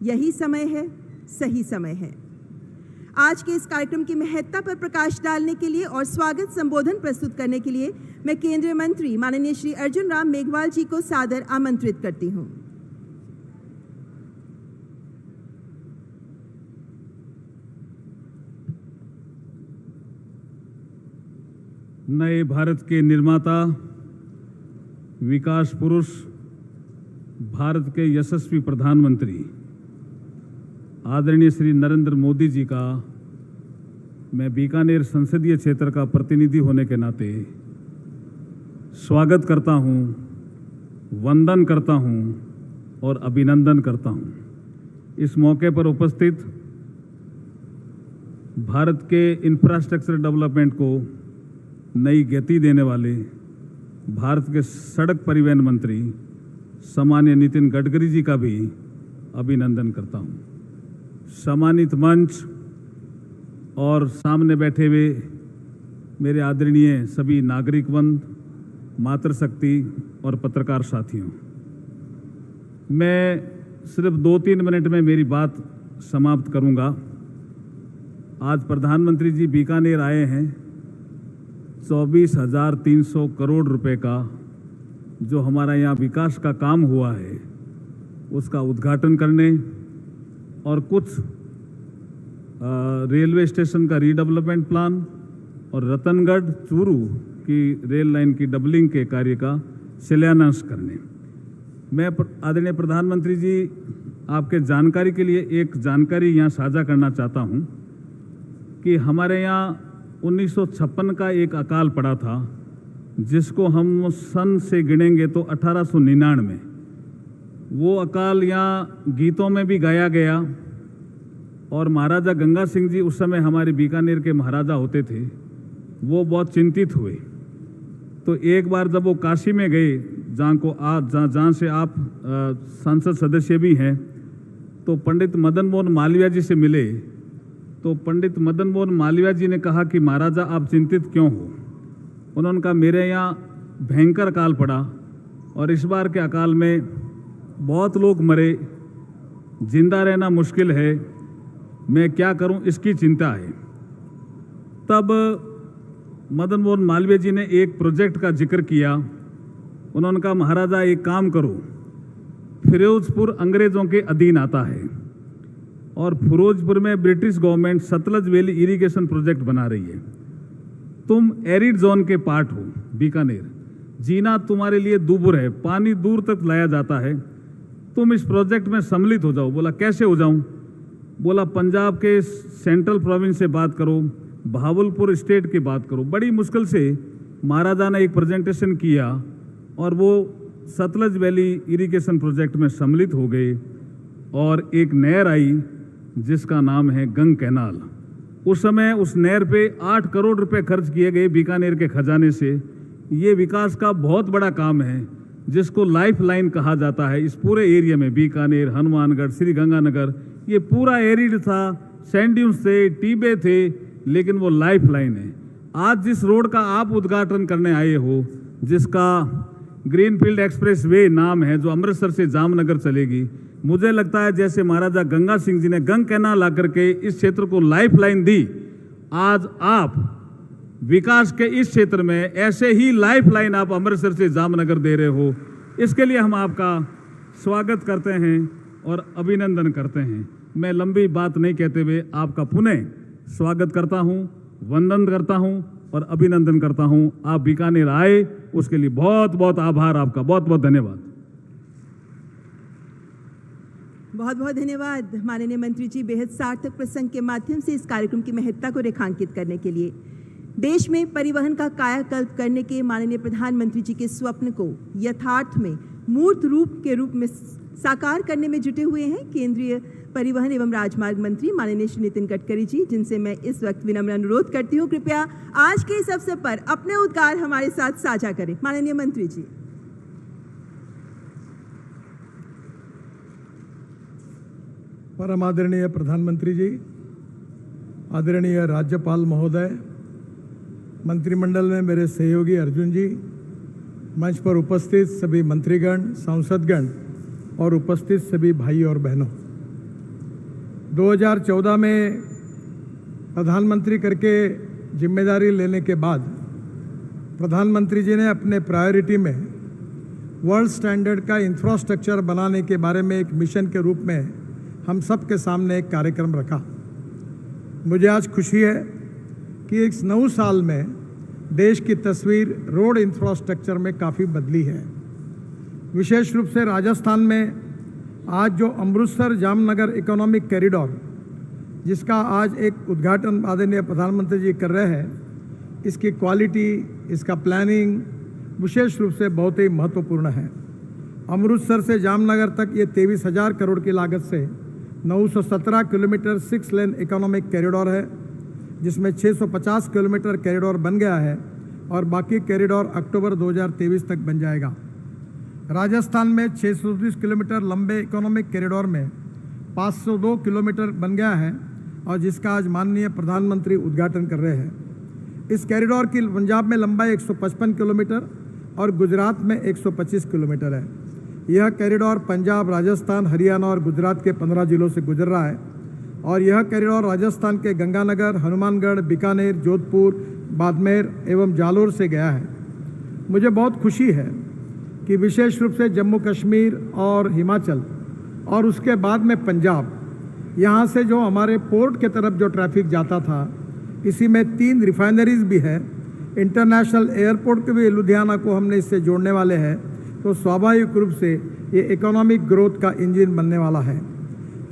यही समय है, सही समय है। आज के इस कार्यक्रम की महत्ता पर प्रकाश डालने के लिए और स्वागत संबोधन प्रस्तुत करने के लिए मैं केंद्रीय मंत्री माननीय श्री अर्जुन राम मेघवाल जी को सादर आमंत्रित करती हूं। नए भारत के निर्माता, विकास पुरुष, भारत के यशस्वी प्रधानमंत्री आदरणीय श्री नरेंद्र मोदी जी का मैं बीकानेर संसदीय क्षेत्र का प्रतिनिधि होने के नाते स्वागत करता हूं, वंदन करता हूं और अभिनंदन करता हूं। इस मौके पर उपस्थित भारत के इंफ्रास्ट्रक्चर डेवलपमेंट को नई गति देने वाले भारत के सड़क परिवहन मंत्री सम्माननीय नितिन गडकरी जी का भी अभिनंदन करता हूं। सम्मानित मंच और सामने बैठे हुए मेरे आदरणीय सभी नागरिकवंद, मातृशक्ति और पत्रकार साथियों, मैं सिर्फ 2-3 मिनट में मेरी बात समाप्त करूंगा। आज प्रधानमंत्री जी बीकानेर आए हैं 24,300 करोड़ रुपए का जो हमारा यहाँ विकास का काम हुआ है उसका उद्घाटन करने और कुछ रेलवे स्टेशन का रीडेवलपमेंट प्लान और रतनगढ़ चूरू की रेल लाइन की डबलिंग के कार्य का शिलान्यास करने। मैं आदरणीय प्रधानमंत्री जी आपके जानकारी के लिए एक जानकारी यहाँ साझा करना चाहता हूँ कि हमारे यहाँ 1956 का एक अकाल पड़ा था जिसको हम सन से गिनेंगे तो 1899। वो अकाल यहाँ गीतों में भी गाया गया और महाराजा गंगा सिंह जी उस समय हमारे बीकानेर के महाराजा होते थे, वो बहुत चिंतित हुए। तो एक बार जब वो काशी में गए जहाँ से आप संसद सदस्य भी हैं, तो पंडित मदन मोहन मालवीय जी से मिले। तो पंडित मदन मोहन मालवीय जी ने कहा कि महाराजा आप चिंतित क्यों हो। उन्होंने कहा मेरे यहाँ भयंकर अकाल पड़ा और इस बार के अकाल में बहुत लोग मरे, जिंदा रहना मुश्किल है, मैं क्या करूं इसकी चिंता है। तब मदन मोहन मालवीय जी ने एक प्रोजेक्ट का जिक्र किया। उन्होंने कहा महाराजा एक काम करो, फिरोजपुर अंग्रेजों के अधीन आता है और फिरोजपुर में British government Sutlej valley irrigation project बना रही है। तुम एरिड जोन के पार्ट हो, बीकानेर जीना तुम्हारे लिए दूभर है, पानी दूर तक लाया जाता है, तुम इस प्रोजेक्ट में सम्मिलित हो जाओ। बोला कैसे हो जाऊं? बोला पंजाब के सेंट्रल प्रोविंस से बात करो, भावलपुर स्टेट की बात करो। बड़ी मुश्किल से महाराजा ने एक प्रेजेंटेशन किया और वो सतलज वैली इरिगेशन प्रोजेक्ट में सम्मिलित हो गए और एक नहर आई जिसका नाम है गंग कैनाल। उस समय उस नहर पे 8 करोड़ रुपए खर्च किए गए बीकानेर के खजाने से। ये विकास का बहुत बड़ा काम है जिसको लाइफ लाइन कहा जाता है। इस पूरे एरिया में बीकानेर, हनुमानगढ़, श्री गंगानगर, ये पूरा एरिड था, सैंड ड्यून्स थे, टीबे थे, लेकिन वो लाइफ लाइन है। आज जिस रोड का आप उद्घाटन करने आए हो, जिसका ग्रीनफील्ड एक्सप्रेस वे नाम है, जो अमृतसर से जामनगर चलेगी, मुझे लगता है जैसे महाराजा गंगा सिंह जी ने गंग कैनाल ला करके इस क्षेत्र को लाइफ लाइन दी, आज आप विकास के इस क्षेत्र में ऐसे ही लाइफ लाइन आप अमृतसर से जामनगर दे रहे हो। इसके लिए हम आपका स्वागत करते हैं और अभिनंदन करते हैं। मैं लंबी बात नहीं कहते हुए आपका पुनः स्वागत करता हूं, वंदन करता हूं और अभिनंदन करता हूं। आप बीकानेर आए उसके लिए बहुत बहुत आभार आपका, बहुत बहुत धन्यवाद। बहुत बहुत धन्यवाद माननीय मंत्री जी, बेहद सार्थक प्रसंग के माध्यम से इस कार्यक्रम की महत्ता को रेखांकित करने के लिए। देश में परिवहन का कायाकल्प करने के माननीय प्रधानमंत्री जी के स्वप्न को यथार्थ में मूर्त रूप में साकार करने में जुटे हुए हैं केंद्रीय परिवहन एवं राजमार्ग मंत्री माननीय श्री नितिन गडकरी जी, जिनसे मैं इस वक्त विनम्र अनुरोध करती हूँ कृपया आज के इस अवसर पर अपने उद्गार हमारे साथ साझा करें। माननीय मंत्री जी। परम आदरणीय प्रधानमंत्री जी, आदरणीय राज्यपाल महोदय, मंत्रिमंडल में मेरे सहयोगी अर्जुन जी, मंच पर उपस्थित सभी मंत्रीगण, सांसदगण और उपस्थित सभी भाई और बहनों, 2014 में प्रधानमंत्री करके जिम्मेदारी लेने के बाद प्रधानमंत्री जी ने अपने प्रायोरिटी में वर्ल्ड स्टैंडर्ड का इंफ्रास्ट्रक्चर बनाने के बारे में एक मिशन के रूप में हम सब के सामने एक कार्यक्रम रखा। मुझे आज खुशी है कि इस 9 साल में देश की तस्वीर रोड इंफ्रास्ट्रक्चर में काफ़ी बदली है। विशेष रूप से राजस्थान में आज जो अमृतसर जामनगर इकोनॉमिक कॉरिडोर, जिसका आज एक उद्घाटन आदरणीय प्रधानमंत्री जी कर रहे हैं, इसकी क्वालिटी, इसका प्लानिंग विशेष रूप से बहुत ही महत्वपूर्ण है। अमृतसर से जामनगर तक ये 23,000 करोड़ की लागत से 917 किलोमीटर 6 लेन इकोनॉमिक कॉरिडोर है, जिसमें 650 किलोमीटर कॉरिडोर बन गया है और बाकी कॉरिडोर अक्टूबर 2023 तक बन जाएगा। राजस्थान में 630 किलोमीटर लंबे इकोनॉमिक कॉरिडोर में 502 किलोमीटर बन गया है और जिसका आज माननीय प्रधानमंत्री उद्घाटन कर रहे हैं। इस कॉरिडोर की पंजाब में लंबाई 155 किलोमीटर और गुजरात में 125 किलोमीटर है। यह कॉरिडोर पंजाब, राजस्थान, हरियाणा और गुजरात के 15 जिलों से गुजर रहा है और यह कॉरिडोर राजस्थान के गंगानगर, हनुमानगढ़, बीकानेर, जोधपुर, बाड़मेर एवं जालोर से गया है। मुझे बहुत खुशी है कि विशेष रूप से जम्मू कश्मीर और हिमाचल और उसके बाद में पंजाब, यहाँ से जो हमारे पोर्ट के तरफ जो ट्रैफिक जाता था, इसी में 3 रिफाइनरीज भी है। इंटरनेशनल एयरपोर्ट को भी लुधियाना को हमने इससे जोड़ने वाले हैं, तो स्वाभाविक रूप से ये इकोनॉमिक ग्रोथ का इंजन बनने वाला है।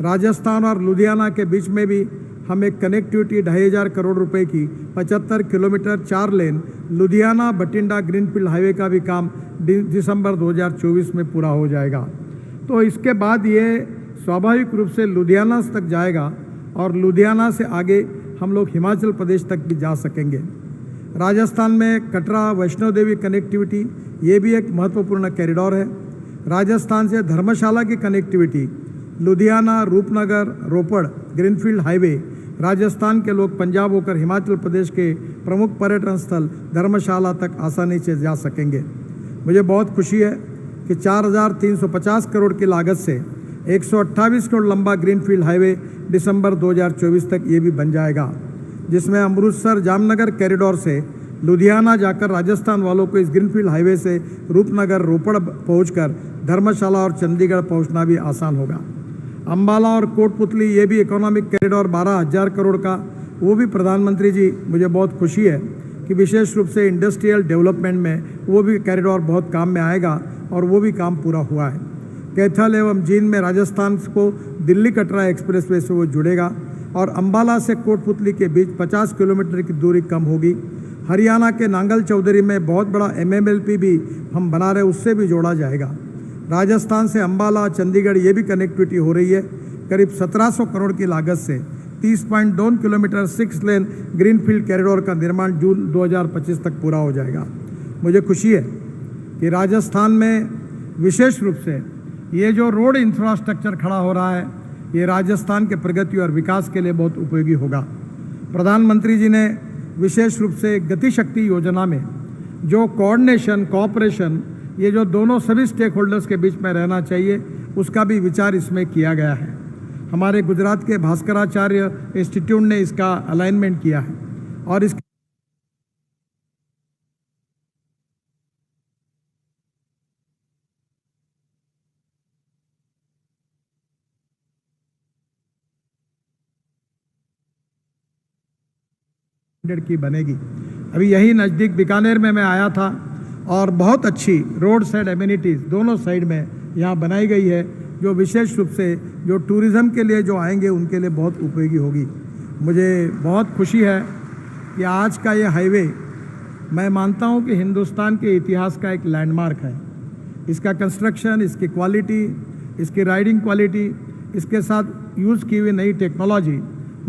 राजस्थान और लुधियाना के बीच में भी हम एक कनेक्टिविटी 2,500 करोड़ रुपए की 75 किलोमीटर 4 लेन लुधियाना बठिंडा ग्रीनफील्ड हाईवे का भी काम दिसंबर 2024 में पूरा हो जाएगा। तो इसके बाद ये स्वाभाविक रूप से लुधियाना तक जाएगा और लुधियाना से आगे हम लोग हिमाचल प्रदेश तक भी जा सकेंगे। राजस्थान में कटरा वैष्णो देवी कनेक्टिविटी, ये भी एक महत्वपूर्ण कॉरिडोर है। राजस्थान से धर्मशाला की कनेक्टिविटी, लुधियाना, रूपनगर, रोपड़ ग्रीनफील्ड हाईवे, राजस्थान के लोग पंजाब होकर हिमाचल प्रदेश के प्रमुख पर्यटन स्थल धर्मशाला तक आसानी से जा सकेंगे। मुझे बहुत खुशी है कि 4,350 करोड़ की लागत से 128 करोड़ लंबा ग्रीनफील्ड हाईवे दिसंबर 2024 तक ये भी बन जाएगा, जिसमें अमृतसर जामनगर कॉरिडोर से लुधियाना जाकर राजस्थान वालों को इस ग्रीनफील्ड हाईवे से रूपनगर, रोपड़ पहुंचकर धर्मशाला और चंडीगढ़ पहुंचना भी आसान होगा। अंबाला और कोटपुतली, ये भी इकोनॉमिक कॉरिडोर 12,000 करोड़ का, वो भी प्रधानमंत्री जी, मुझे बहुत खुशी है कि विशेष रूप से इंडस्ट्रियल डेवलपमेंट में वो भी कॉरिडोर बहुत काम में आएगा और वो भी काम पूरा हुआ है। कैथल एवं जींद में राजस्थान को दिल्ली कटरा एक्सप्रेसवे से वो जुड़ेगा और अंबाला से कोटपुतली के बीच 50 किलोमीटर की दूरी कम होगी। हरियाणा के नांगल चौधरी में बहुत बड़ा MMLP भी हम बना रहे, उससे भी जोड़ा जाएगा। राजस्थान से अंबाला, चंडीगढ़, ये भी कनेक्टिविटी हो रही है। करीब 1700 करोड़ की लागत से 30.2 किलोमीटर 6 लेन ग्रीनफील्ड कॉरिडोर का निर्माण जून 2025 तक पूरा हो जाएगा। मुझे खुशी है कि राजस्थान में विशेष रूप से ये जो रोड इंफ्रास्ट्रक्चर खड़ा हो रहा है, ये राजस्थान के प्रगति और विकास के लिए बहुत उपयोगी होगा। प्रधानमंत्री जी ने विशेष रूप से गति शक्ति योजना में जो कोऑर्डिनेशन, कोऑपरेशन, ये जो दोनों सभी स्टेक होल्डर्स के बीच में रहना चाहिए, उसका भी विचार इसमें किया गया है। हमारे गुजरात के भास्कराचार्य इंस्टीट्यूट ने इसका अलाइनमेंट किया है और इस की बनेगी। अभी यही नज़दीक बीकानेर में मैं आया था और बहुत अच्छी रोड साइड एमिनिटीज़ दोनों साइड में यहाँ बनाई गई है, जो विशेष रूप से जो टूरिज़्म के लिए जो आएंगे उनके लिए बहुत उपयोगी होगी। मुझे बहुत खुशी है कि आज का ये हाईवे, मैं मानता हूँ कि हिंदुस्तान के इतिहास का एक लैंडमार्क है। इसका कंस्ट्रक्शन, इसकी क्वालिटी, इसकी राइडिंग क्वालिटी, इसके साथ यूज़ की हुई नई टेक्नोलॉजी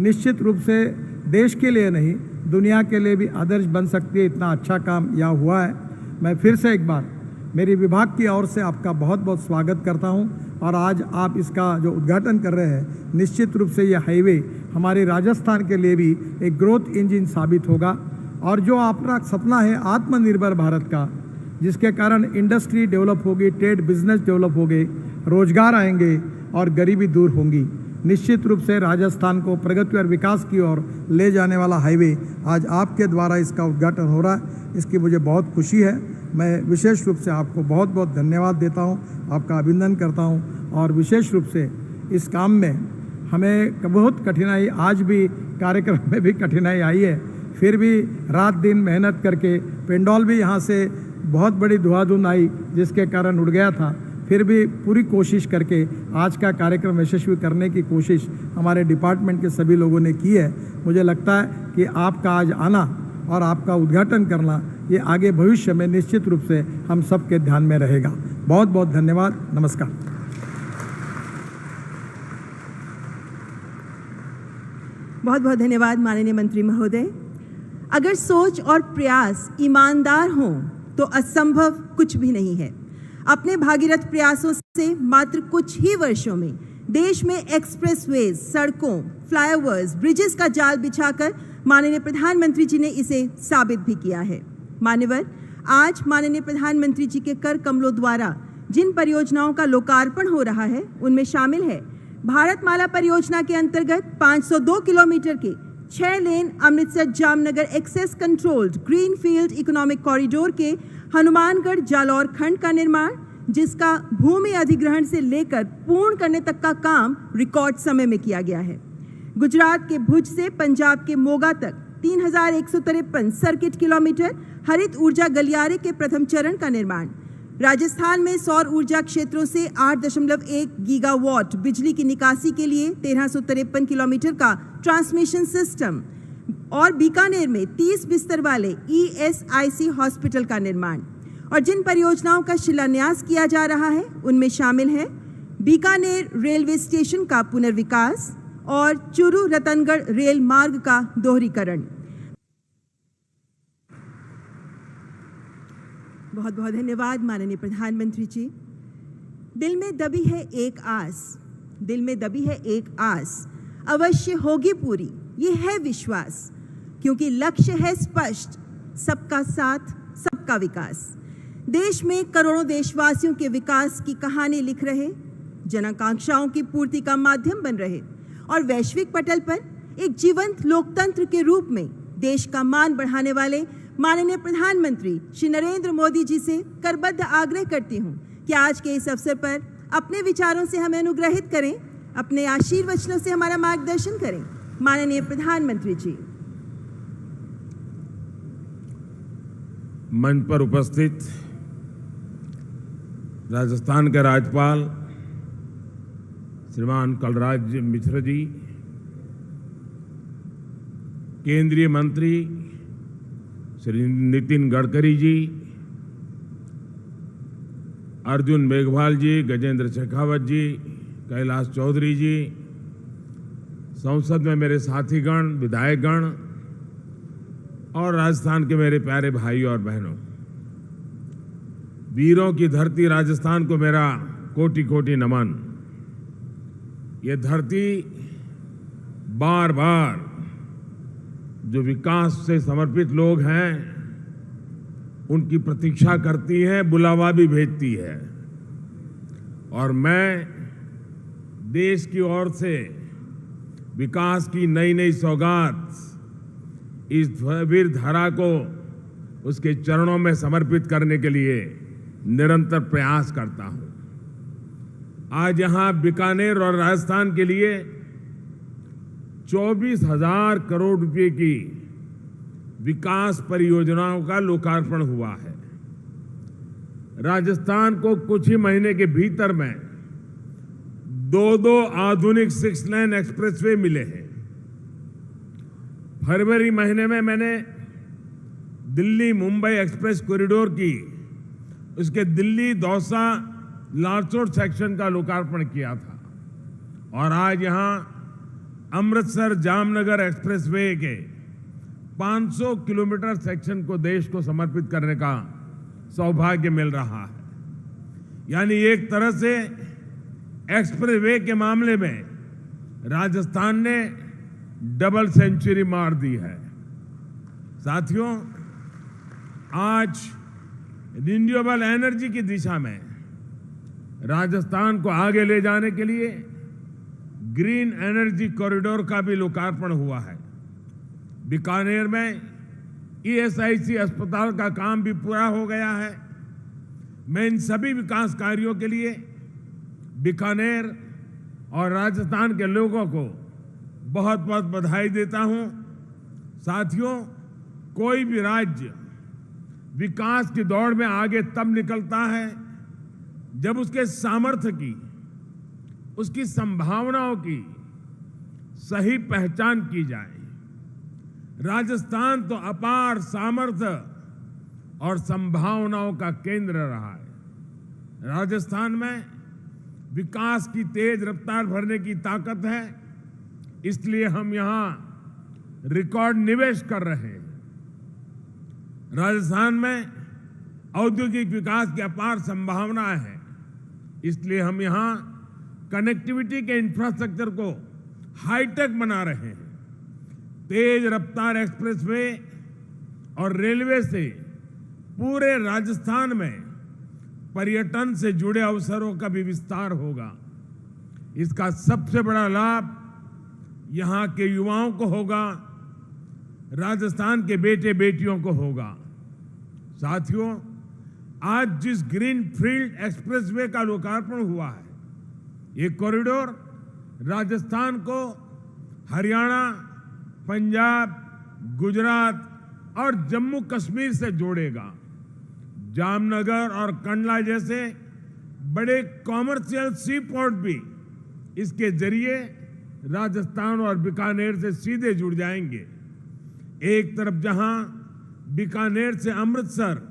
निश्चित रूप से देश के लिए नहीं, दुनिया के लिए भी आदर्श बन सकती है। इतना अच्छा काम यहाँ हुआ है। मैं फिर से एक बार मेरी विभाग की ओर से आपका बहुत बहुत स्वागत करता हूँ और आज आप इसका जो उद्घाटन कर रहे हैं, निश्चित रूप से ये हाईवे हमारे राजस्थान के लिए भी एक ग्रोथ इंजन साबित होगा। और जो आपका सपना है आत्मनिर्भर भारत का, जिसके कारण इंडस्ट्री डेवलप होगी, ट्रेड बिजनेस डेवलप होंगे, रोजगार आएंगे और गरीबी दूर होंगी, निश्चित रूप से राजस्थान को प्रगति और विकास की ओर ले जाने वाला हाईवे आज आपके द्वारा इसका उद्घाटन हो रहा है। इसकी मुझे बहुत खुशी है। मैं विशेष रूप से आपको बहुत बहुत धन्यवाद देता हूं, आपका अभिनंदन करता हूं। और विशेष रूप से इस काम में हमें बहुत कठिनाई, आज भी कार्यक्रम में भी कठिनाई आई है, फिर भी रात दिन मेहनत करके पेंडोल भी यहाँ से बहुत बड़ी धुआंधुन आई जिसके कारण उड़ गया था, फिर भी पूरी कोशिश करके आज का कार्यक्रम यशस्वी करने की कोशिश हमारे डिपार्टमेंट के सभी लोगों ने की है। मुझे लगता है कि आपका आज आना और आपका उद्घाटन करना ये आगे भविष्य में निश्चित रूप से हम सबके ध्यान में रहेगा। बहुत बहुत धन्यवाद। नमस्कार। बहुत बहुत धन्यवाद माननीय मंत्री महोदय। अगर सोच और प्रयास ईमानदार हों तो असंभव कुछ भी नहीं है। अपने भागीरथ प्रयासों से मात्र कुछ ही वर्षों में देश में एक्सप्रेसवेज, सड़कों, फ्लाईओवर्स, ब्रिजेस का जाल बिछाकर माननीय प्रधानमंत्री जी ने इसे साबित भी किया है। मान्यवर, आज माननीय प्रधानमंत्री जी के कर कमलों द्वारा जिन परियोजनाओं का लोकार्पण हो रहा है उनमें शामिल है भारतमाला परियोजना के अंतर्गत 502 किलोमीटर के 6 lane Amritsar Jamnagar access controlled greenfield economic corridor के हनुमानगढ़ जालौर खंड का निर्माण, जिसका भूमि अधिग्रहण से लेकर पूर्ण करने तक का काम रिकॉर्ड समय में किया गया है। गुजरात के भुज से पंजाब के मोगा तक 3153 सर्किट किलोमीटर हरित ऊर्जा गलियारे के प्रथम चरण का निर्माण, राजस्थान में सौर ऊर्जा क्षेत्रों से 8.1 गीगावाट बिजली की निकासी के लिए 1353 किलोमीटर का ट्रांसमिशन सिस्टम और बीकानेर में 30 बिस्तर वाले ESIC हॉस्पिटल का निर्माण। और जिन परियोजनाओं का शिलान्यास किया जा रहा है उनमें शामिल है बीकानेर रेलवे स्टेशन का पुनर्विकास और चूरू रतनगढ़ रेल मार्ग का दोहरीकरण। बहुत बहुत धन्यवाद माननीय प्रधानमंत्री जी। दिल में दबी है एक आस, दिल में दबी है एक आस, अवश्य होगी पूरी, ये है विश्वास, क्योंकि लक्ष्य है स्पष्ट, सबका साथ, सबका विकास। देश में करोड़ों देशवासियों के विकास की कहानी लिख रहे, जनाकांक्षाओं की पूर्ति का माध्यम बन रहे और वैश्विक पटल पर एक जीवंत लोकतंत्र के रूप में देश का मान बढ़ाने वाले माननीय प्रधानमंत्री श्री नरेंद्र मोदी जी से करबद्ध आग्रह करती हूं कि आज के इस अवसर पर अपने विचारों से हमें अनुग्रहित करें, अपने आशीर्वचनों से हमारा मार्गदर्शन करें। माननीय प्रधानमंत्री जी। मंच पर उपस्थित राजस्थान के राज्यपाल श्रीमान कलराज मिश्र जी, केंद्रीय मंत्री श्री नितिन गडकरी जी, अर्जुन मेघवाल जी, गजेंद्र शेखावत जी, कैलाश चौधरी जी, संसद में मेरे साथीगण, विधायकगण और राजस्थान के मेरे प्यारे भाई और बहनों, वीरों की धरती राजस्थान को मेरा कोटि कोटि नमन। ये धरती बार बार जो विकास से समर्पित लोग हैं उनकी प्रतीक्षा करती है, बुलावा भी भेजती है। और मैं देश की ओर से विकास की नई नई सौगात इस वीर धारा को उसके चरणों में समर्पित करने के लिए निरंतर प्रयास करता हूं। आज यहां बीकानेर और राजस्थान के लिए 24,000 करोड़ रुपए की विकास परियोजनाओं का लोकार्पण हुआ है। राजस्थान को कुछ ही महीने के भीतर में 2 आधुनिक 6 लेन एक्सप्रेसवे मिले हैं। फरवरी महीने में मैंने दिल्ली मुंबई एक्सप्रेस कॉरिडोर की उसके दिल्ली दौसा लालसोट सेक्शन का लोकार्पण किया था। और आज यहां अमृतसर जामनगर एक्सप्रेसवे के 500 किलोमीटर सेक्शन को देश को समर्पित करने का सौभाग्य मिल रहा है। यानी एक तरह से एक्सप्रेसवे के मामले में राजस्थान ने डबल सेंचुरी मार दी है। साथियों, आज रिन्यूएबल एनर्जी की दिशा में राजस्थान को आगे ले जाने के लिए ग्रीन एनर्जी कॉरिडोर का भी लोकार्पण हुआ है। बीकानेर में ईएसआईसी अस्पताल का काम भी पूरा हो गया है। मैं इन सभी विकास कार्यों के लिए बीकानेर और राजस्थान के लोगों को बहुत बहुत बधाई देता हूं। साथियों, कोई भी राज्य विकास की दौड़ में आगे तब निकलता है जब उसके सामर्थ्य की, उसकी संभावनाओं की सही पहचान की जाए। राजस्थान तो अपार सामर्थ्य और संभावनाओं का केंद्र रहा है। राजस्थान में विकास की तेज रफ्तार भरने की ताकत है, इसलिए हम यहां रिकॉर्ड निवेश कर रहे हैं। राजस्थान में औद्योगिक विकास की अपार संभावनाएं हैं, इसलिए हम यहां कनेक्टिविटी के इंफ्रास्ट्रक्चर को हाईटेक बना रहे हैं। तेज रफ्तार एक्सप्रेसवे और रेलवे से पूरे राजस्थान में पर्यटन से जुड़े अवसरों का भी विस्तार होगा। इसका सबसे बड़ा लाभ यहां के युवाओं को होगा, राजस्थान के बेटे बेटियों को होगा। साथियों, आज जिस ग्रीन फील्ड एक्सप्रेसवे का लोकार्पण हुआ है, ये कॉरिडोर राजस्थान को हरियाणा, पंजाब, गुजरात और जम्मू कश्मीर से जोड़ेगा। जामनगर और कंडला जैसे बड़े कॉमर्शियल सी पोर्ट भी इसके जरिए राजस्थान और बीकानेर से सीधे जुड़ जाएंगे। एक तरफ जहां बीकानेर से अमृतसर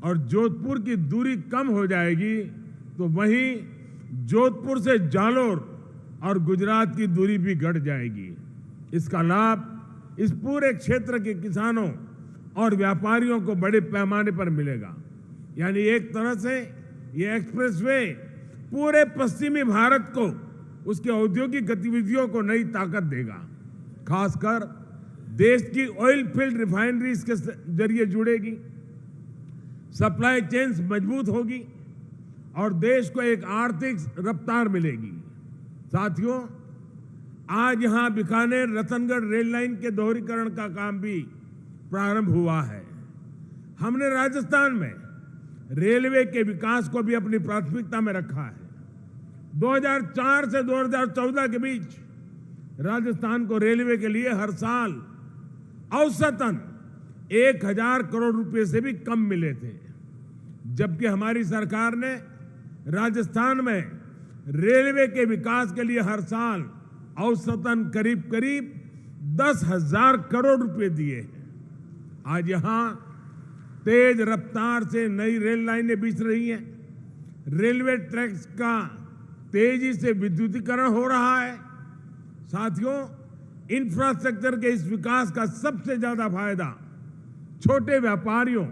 और जोधपुर की दूरी कम हो जाएगी, तो वहीं जोधपुर से जालोर और गुजरात की दूरी भी घट जाएगी। इसका लाभ इस पूरे क्षेत्र के किसानों और व्यापारियों को बड़े पैमाने पर मिलेगा। यानी एक तरह से ये एक्सप्रेसवे पूरे पश्चिमी भारत को, उसके औद्योगिक गतिविधियों को नई ताकत देगा। खासकर देश की ऑयल फील्ड रिफाइनरीज के जरिए जुड़ेगी, सप्लाई चेन्स मजबूत होगी और देश को एक आर्थिक रफ्तार मिलेगी। साथियों, आज यहां बीकानेर रतनगढ़ रेल लाइन के दोहरीकरण का काम भी प्रारंभ हुआ है। हमने राजस्थान में रेलवे के विकास को भी अपनी प्राथमिकता में रखा है। 2004 से 2014 के बीच राजस्थान को रेलवे के लिए हर साल औसतन 1000 करोड़ रुपए से भी कम मिले थे, जबकि हमारी सरकार ने राजस्थान में रेलवे के विकास के लिए हर साल औसतन करीब करीब 10,000 करोड़ रुपए दिए हैं। आज यहां तेज रफ्तार से नई रेल लाइनें बिछ रही हैं, रेलवे ट्रैक्स का तेजी से विद्युतीकरण हो रहा है। साथियों, इंफ्रास्ट्रक्चर के इस विकास का सबसे ज्यादा फायदा छोटे व्यापारियों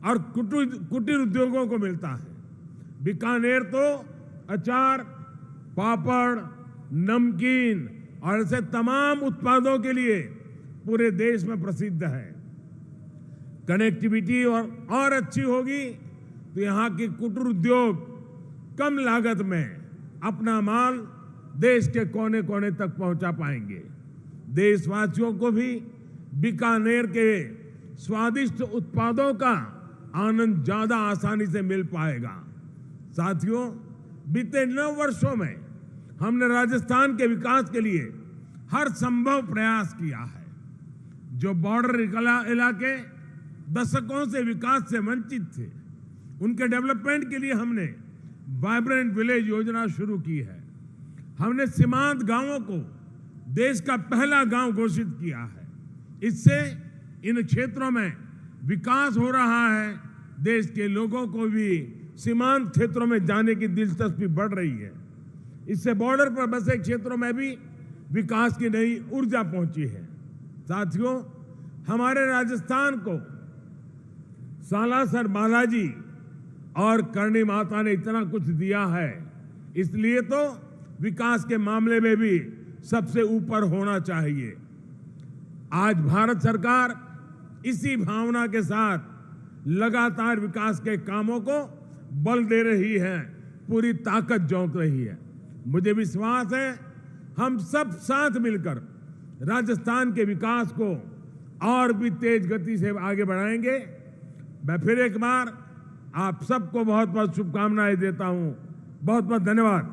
और कुटीर उद्योगों को मिलता है। बीकानेर तो अचार, पापड़, नमकीन और ऐसे तमाम उत्पादों के लिए पूरे देश में प्रसिद्ध है। कनेक्टिविटी और अच्छी होगी तो यहाँ के कुटीर उद्योग कम लागत में अपना माल देश के कोने कोने तक पहुंचा पाएंगे। देशवासियों को भी बीकानेर के स्वादिष्ट उत्पादों का आनंद ज्यादा आसानी से मिल पाएगा। साथियों, बीते 9 वर्षों में हमने राजस्थान के विकास के लिए हर संभव प्रयास किया है। जो बॉर्डर इलाके दशकों से विकास से वंचित थे, उनके डेवलपमेंट के लिए हमने वाइब्रेंट विलेज योजना शुरू की है। हमने सीमांत गांवों को देश का पहला गांव घोषित किया है। इससे इन क्षेत्रों में विकास हो रहा है, देश के लोगों को भी सीमांत क्षेत्रों में जाने की दिलचस्पी बढ़ रही है। इससे बॉर्डर पर बसे क्षेत्रों में भी विकास की नई ऊर्जा पहुंची है। साथियों, हमारे राजस्थान को सालासर बालाजी और करणी माता ने इतना कुछ दिया है, इसलिए तो विकास के मामले में भी सबसे ऊपर होना चाहिए। आज भारत सरकार इसी भावना के साथ लगातार विकास के कामों को बल दे रही है, पूरी ताकत झोंक रही है। मुझे विश्वास है हम सब साथ मिलकर राजस्थान के विकास को और भी तेज गति से आगे बढ़ाएंगे। मैं फिर एक बार आप सबको बहुत बहुत शुभकामनाएं देता हूं। बहुत बहुत धन्यवाद।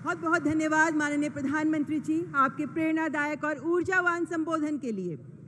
बहुत बहुत धन्यवाद माननीय प्रधानमंत्री जी, आपके प्रेरणादायक और ऊर्जावान संबोधन के लिए।